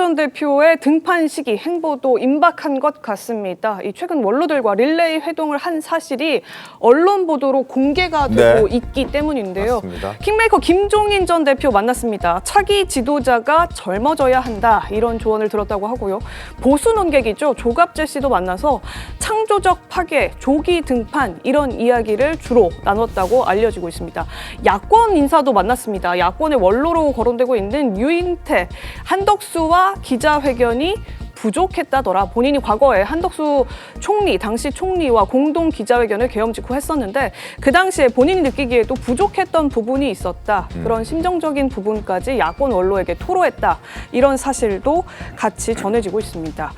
전 대표의 등판 시기 행보도 임박한 것 같습니다. 이 최근 원로들과 릴레이 회동을 한 사실이 언론 보도로 공개가 되고 있기 때문인데요. 맞습니다. 킹메이커 김종인 전 대표 만났습니다. 차기 지도자가 젊어져야 한다 이런 조언을 들었다고 하고요. 보수 논객이죠. 조갑재 씨도 만나서 창조적 파괴, 조기 등판 이런 이야기를 주로 나눴다고 알려지고 있습니다. 야권 인사도 만났습니다. 야권의 원로로 거론되고 있는 유인태, 한덕수와 기자회견이 부족했다더라. 본인이 과거에 한덕수 총리, 당시 총리와 공동 기자회견을 계엄 직후 했었는데 그 당시에 본인이 느끼기에도 부족했던 부분이 있었다. 그런 심정적인 부분까지 야권 원로에게 토로했다. 이런 사실도 같이 전해지고 있습니다.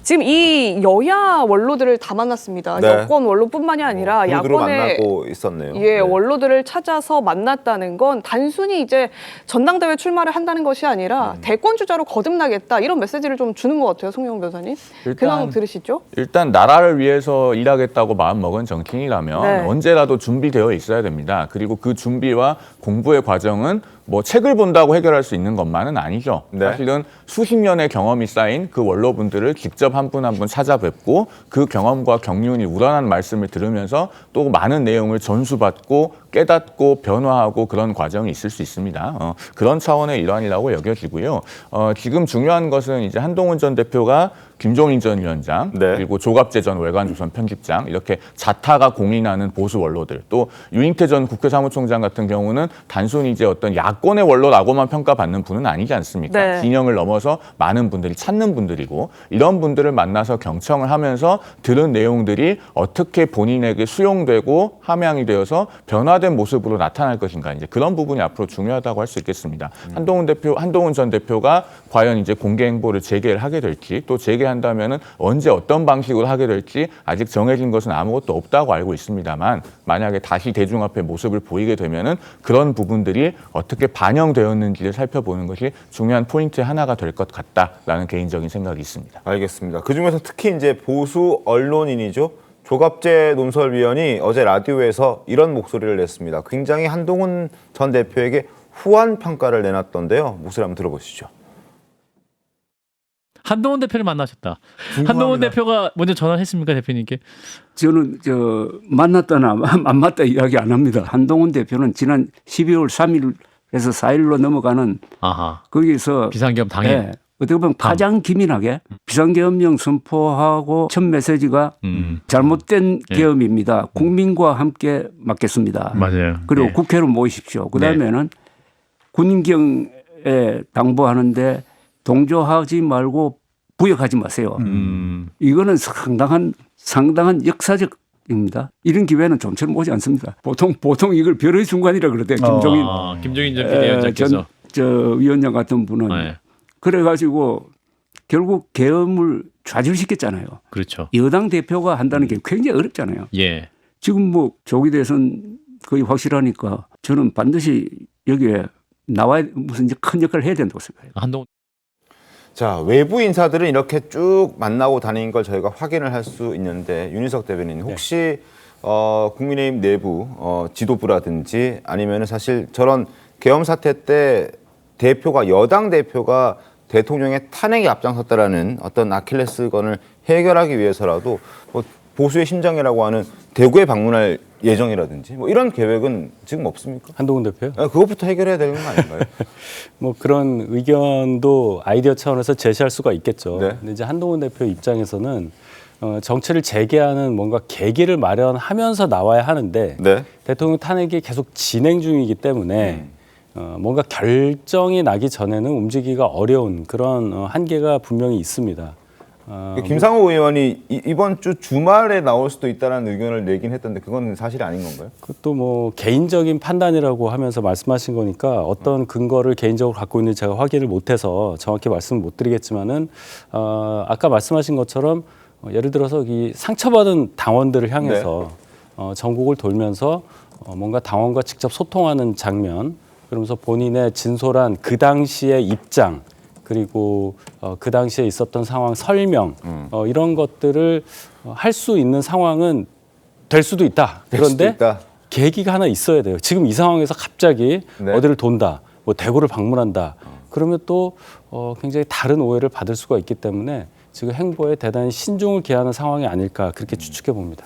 지금 이 여야 원로들을 다 만났습니다. 네. 여권 원로뿐만이 아니라 야권의 만나고 있었네요. 예, 원로들을 찾아서 만났다는 건 단순히 이제 전당대회 출마를 한다는 것이 아니라 대권 주자로 거듭나겠다 이런 메시지를 좀 주는 것 같아요, 송영훈 변호사님. 근황 들으시죠? 일단 나라를 위해서 일하겠다고 마음먹은 정치인이라면 네. 언제라도 준비되어 있어야 됩니다. 그리고 그 준비와 공부의 과정은 뭐 책을 본다고 해결할 수 있는 것만은 아니죠. 네. 사실은 수십 년의 경험이 쌓인 그 원로분들을 직접 한 분 한 분 찾아뵙고 그 경험과 경륜이 우러난 말씀을 들으면서 또 많은 내용을 전수받고 깨닫고 변화하고 그런 과정이 있을 수 있습니다. 그런 차원의 일환이라고 여겨지고요. 지금 중요한 것은 이제 한동훈 전 대표가 김종인 전 위원장 네. 그리고 조갑재 전 월간조선 편집장 이렇게 자타가 공인하는 보수 원로들 또 유인태 전 국회 사무총장 같은 경우는 단순히 이제 어떤 야권의 원로라고만 평가받는 분은 아니지 않습니까? 네. 진영을 넘어서 많은 분들이 찾는 분들이고 이런 분들을 만나서 경청을 하면서 들은 내용들이 어떻게 본인에게 수용되고 함양이 되어서 변화된 모습으로 나타날 것인가 이제 그런 부분이 앞으로 중요하다고 할 수 있겠습니다. 한동훈 전 대표가 과연 이제 공개 행보를 재개를 하게 될지 또 재개한다면은 언제 어떤 방식으로 하게 될지 아직 정해진 것은 아무것도 없다고 알고 있습니다만 만약에 다시 대중 앞에 모습을 보이게 되면은 그런 부분들이 어떻게 반영되었는지를 살펴보는 것이 중요한 포인트 하나가 될 것 같다라는 개인적인 생각이 있습니다. 알겠습니다. 그중에서 특히 이제 보수 언론인이죠. 조갑재 논설위원이 어제 라디오에서 이런 목소리를 냈습니다. 굉장히 한동훈 전 대표에게 후한 평가를 내놨던데요. 목소리 한번 들어보시죠. 한동훈 대표를 만나셨다. 궁금합니다. 한동훈 대표가 먼저 전화했습니까, 대표님께? 저는 만났다나 안 맞다 이야기 안 합니다. 한동훈 대표는 지난 12월 3일에서 4일로 넘어가는 아하. 거기서 비상계엄 당일. 네, 어떻게 보면 가장 기민하게 비상계엄령 선포하고 첫 메시지가 잘못된 예. 계엄입니다. 국민과 함께 맡겠습니다. 맞아요. 그리고 예. 국회로 모이십시오. 그다음에는 군경에 당부하는데 동조하지 말고 부역하지 마세요. 이거는 상당한 역사적입니다. 이런 기회는 좀처럼 오지 않습니다. 보통 이걸 별의 순간이라 그러대요. 김종인 전 비대위원장께서. 저 위원장 같은 분은 네. 그래가지고 결국 계엄을 좌절시켰잖아요. 그렇죠. 여당 대표가 한다는 게 굉장히 어렵잖아요. 예. 지금 뭐 조기 대선 거의 확실하니까 저는 반드시 여기에 나와야 무슨 큰 역할을 해야 된다고 생각해요. 한동훈. 자, 외부 인사들은 이렇게 쭉 만나고 다니는 걸 저희가 확인을 할 수 있는데 윤희석 대변인 혹시 국민의힘 내부 지도부라든지 아니면은 사실 저런 계엄 사태 때 여당 대표가 대통령의 탄핵에 앞장섰다라는 어떤 아킬레스건을 해결하기 위해서라도 뭐 보수의 심장이라고 하는 대구에 방문할 예정이라든지 뭐 이런 계획은 지금 없습니까? 한동훈 대표요? 그것부터 해결해야 되는 거 아닌가요? 뭐 그런 의견도 아이디어 차원에서 제시할 수가 있겠죠. 네. 근데 이제 한동훈 대표 입장에서는 정치를 재개하는 뭔가 계기를 마련하면서 나와야 하는데 네. 대통령 탄핵이 계속 진행 중이기 때문에 뭔가 결정이 나기 전에는 움직이기가 어려운 그런 한계가 분명히 있습니다. 김상호 의원이 이번 주 주말에 나올 수도 있다는 의견을 내긴 했던데 그건 사실이 아닌 건가요? 그것도 뭐 개인적인 판단이라고 하면서 말씀하신 거니까 어떤 근거를 개인적으로 갖고 있는지 제가 확인을 못해서 정확히 말씀을 못 드리겠지만은 아까 말씀하신 것처럼 예를 들어서 이 상처받은 당원들을 향해서 전국을 돌면서 뭔가 당원과 직접 소통하는 장면, 그러면서 본인의 진솔한 그 당시의 입장, 그리고 그 당시에 있었던 상황 설명 이런 것들을 할 수 있는 상황은 될 수도 있다. 그런데 계기가 하나 있어야 돼요. 지금 이 상황에서 갑자기 어디를 돈다, 뭐 대구를 방문한다. 그러면 또 굉장히 다른 오해를 받을 수가 있기 때문에 지금 행보에 대단히 신중을 기하는 상황이 아닐까 그렇게 추측해 봅니다.